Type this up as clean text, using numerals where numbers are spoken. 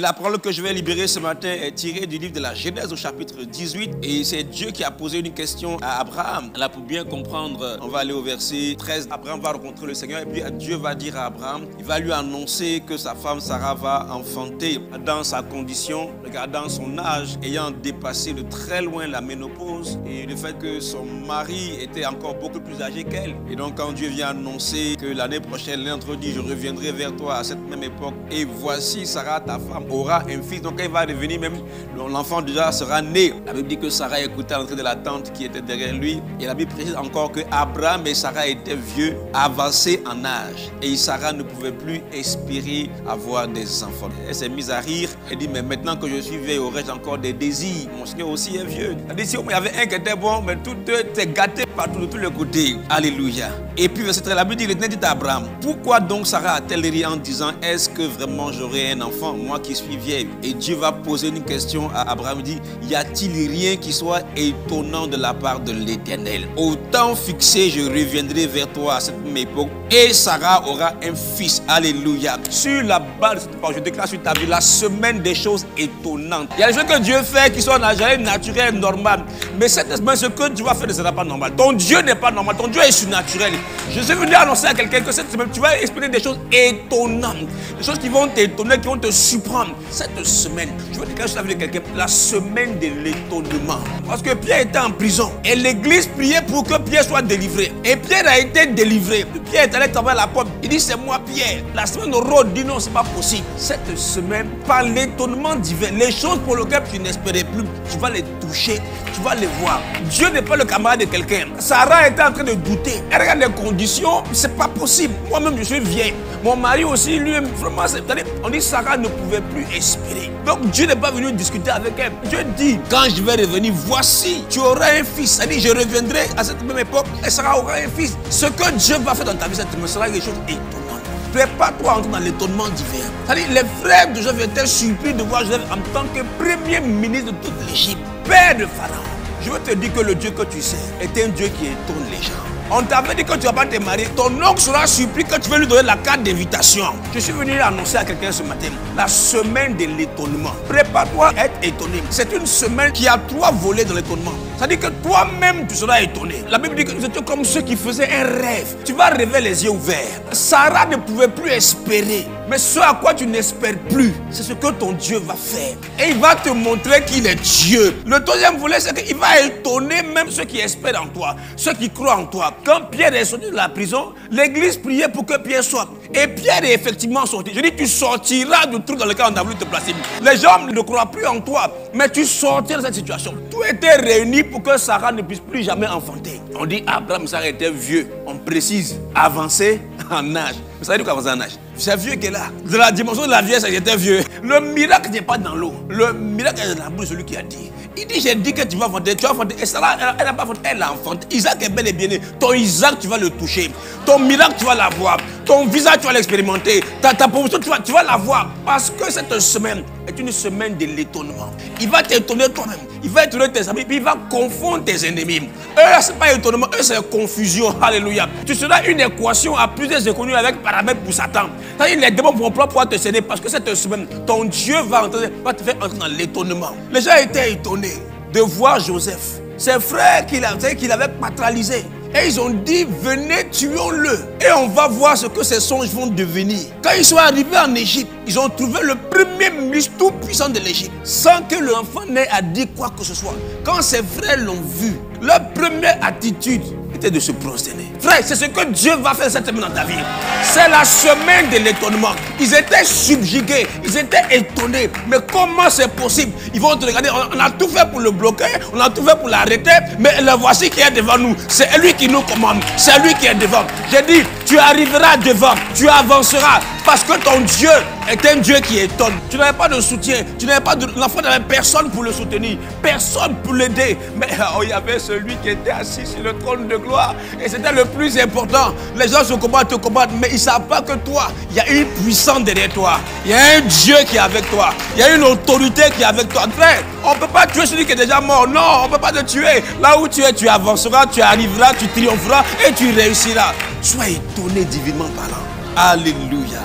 La parole que je vais libérer ce matin est tirée du livre de la Genèse au chapitre 18 et c'est Dieu qui a posé une question à Abraham. Là, pour bien comprendre, on va aller au verset 13. Abraham va rencontrer le Seigneur et puis Dieu va dire à Abraham, il va lui annoncer que sa femme Sarah va enfanter dans sa condition, regardant son âge, ayant dépassé de très loin la ménopause et le fait que son mari était encore beaucoup plus âgé qu'elle. Et donc quand Dieu vient annoncer que l'année prochaine, l'entre dit, je reviendrai vers toi à cette même époque et voici Sarah, ta femme, aura un fils. Donc quand il va revenir, même l'enfant déjà sera né. La Bible dit que Sarah écoutait l'entrée de la tente qui était derrière lui. Et la Bible précise encore que Abraham et Sarah étaient vieux, avancés en âge. Et Sarah ne pouvait plus espérer avoir des enfants. Elle s'est mise à rire. Elle dit, mais maintenant que je suis vieille, aurais-je encore des désirs? Mon Seigneur aussi est vieux. Elle dit, si il y avait un qui était bon, mais tout était gâté partout de tous les côtés. Alléluia. Et puis verset 13, la Bible dit, l'Éternel dit à Abraham, pourquoi donc Sarah a-t-elle ri en disant, est-ce que vraiment j'aurai un enfant, moi qui suis vieille? Et Dieu va poser une question à Abraham, il dit, y a-t-il rien qui soit étonnant de la part de l'Éternel? Au temps fixé, je reviendrai vers toi à cette même époque et Sarah aura un fils. Alléluia. Sur la base de cette parole, je déclare sur ta vie la semaine des choses étonnantes. Il y a des choses que Dieu fait qui sont naturelles, normales. Mais cette semaine, ce que Dieu va faire ne sera pas normal. Ton Dieu n'est pas normal, ton Dieu est surnaturel. Je suis venu annoncer à quelqu'un que cette semaine, tu vas expérimenter des choses étonnantes. Des choses qui vont t'étonner, qui vont te surprendre. Cette semaine, je veux déclarer sur la vie de quelqu'un, la semaine de l'étonnement. Parce que Pierre était en prison et l'église priait pour que Pierre soit délivré. Et Pierre a été délivré. Pierre est allé travailler à la porte. Il dit, c'est moi Pierre. La semaine de Rhodes dit non, c'est pas possible. Cette semaine, par l'étonnement divin, les choses pour lesquelles tu n'espérais plus, tu vas les toucher, tu vas les voir. Dieu n'est pas le camarade de quelqu'un. Sarah était en train de douter. Elle regarde les conditions, c'est pas possible. Moi-même, je suis vieille. Mon mari aussi, lui-même, vraiment, on dit Sarah ne pouvait plus espérer. Donc Dieu n'est pas venu discuter avec elle. Dieu dit, quand je vais revenir, voici, tu auras un fils. C'est-à-dire, je reviendrai à cette même époque et Sarah aura un fils. Ce que Dieu va faire dans ta vie, cette semaine sera quelque chose d'étonnant. Prépare-toi à entrer dans l'étonnement divin. C'est-à-dire, les frères de Joseph étaient surpris de voir Joseph en tant que premier ministre de toute l'Égypte, père de Pharaon. Je veux te dire que le Dieu que tu sais est un Dieu qui étonne les gens. On t'avait dit que tu ne vas pas te marier. Ton oncle sera surpris que tu veux lui donner la carte d'invitation. Je suis venu annoncer à quelqu'un ce matin la semaine de l'étonnement. Prépare-toi à être étonné. C'est une semaine qui a 3 volets dans l'étonnement. C'est-à-dire que toi-même, tu seras étonné. La Bible dit que nous étions comme ceux qui faisaient un rêve. Tu vas rêver les yeux ouverts. Sarah ne pouvait plus espérer. Mais ce à quoi tu n'espères plus, c'est ce que ton Dieu va faire. Et il va te montrer qu'il est Dieu. Le deuxième volet, c'est qu'il va étonner même ceux qui espèrent en toi, ceux qui croient en toi. Quand Pierre est sorti de la prison, l'église priait pour que Pierre sorte. Et Pierre est effectivement sorti. Je dis, tu sortiras du truc dans lequel on a voulu te placer. Les gens ne croient plus en toi, mais tu sortiras de cette situation. Tout était réuni pour que Sarah ne puisse plus jamais enfanter. On dit, Abraham, Sarah était vieux. On précise, avancé en âge. Vous savez quoi, avancé en âge? C'est vieux qui est là. De la dimension de la vieillesse, il était vieux. Le miracle n'est pas dans l'eau. Le miracle est dans la bouche de celui qui a dit. Il dit, j'ai dit que tu vas enfanter, tu vas enfanter. Et Sarah, elle n'a pas enfanté, elle a enfanté. Isaac est bel et bien né. Ton Isaac, tu vas le toucher. Ton miracle, tu vas l'avoir. Ton visage, tu vas l'expérimenter. Ta promotion, tu vas l'avoir. Parce que cette semaine est une semaine de l'étonnement. Il va t'étonner toi-même. Il va étonner tes amis. Puis il va confondre tes ennemis. Eux, ce n'est pas étonnement. Eux, c'est confusion. Alléluia. Tu seras une équation à plusieurs économies avec paramètres pour Satan. C'est-à-dire les démons vont pas pouvoir te céder parce que cette semaine, ton Dieu va te faire entrer dans l'étonnement. Les gens étaient étonnés de voir Joseph. Ses frères qu'il avait patralisés. Et ils ont dit, venez, tuons-le. Et on va voir ce que ces songes vont devenir. Quand ils sont arrivés en Égypte, ils ont trouvé le premier ministre tout puissant de l'Égypte. Sans que l'enfant n'ait à dire quoi que ce soit. Quand ses frères l'ont vu, leur première attitude était de se prosterner. Frère, c'est ce que Dieu va faire cette semaine dans ta vie. C'est la semaine de l'étonnement. Ils étaient subjugués, ils étaient étonnés. Mais comment c'est possible? Ils vont te regarder, on a tout fait pour le bloquer, on a tout fait pour l'arrêter, mais le voici qui est devant nous. C'est lui qui nous commande, c'est lui qui est devant. J'ai dit, tu arriveras devant, tu avanceras, parce que ton Dieu est un Dieu qui étonne. Tu n'avais pas de soutien, tu n'avais pas de... L'enfant n'avait personne pour le soutenir, personne pour l'aider. Mais il y avait celui qui était assis sur le trône de gloire. Et c'était le plus important. Les gens se combattent, mais ils ne savent pas que toi, il y a une puissance derrière toi. Il y a un Dieu qui est avec toi. Il y a une autorité qui est avec toi. Frère, on ne peut pas tuer celui qui est déjà mort. Non, on ne peut pas te tuer. Là où tu es, tu avanceras, tu arriveras, tu triompheras et tu réussiras. Sois étonné divinement parlant. Alléluia.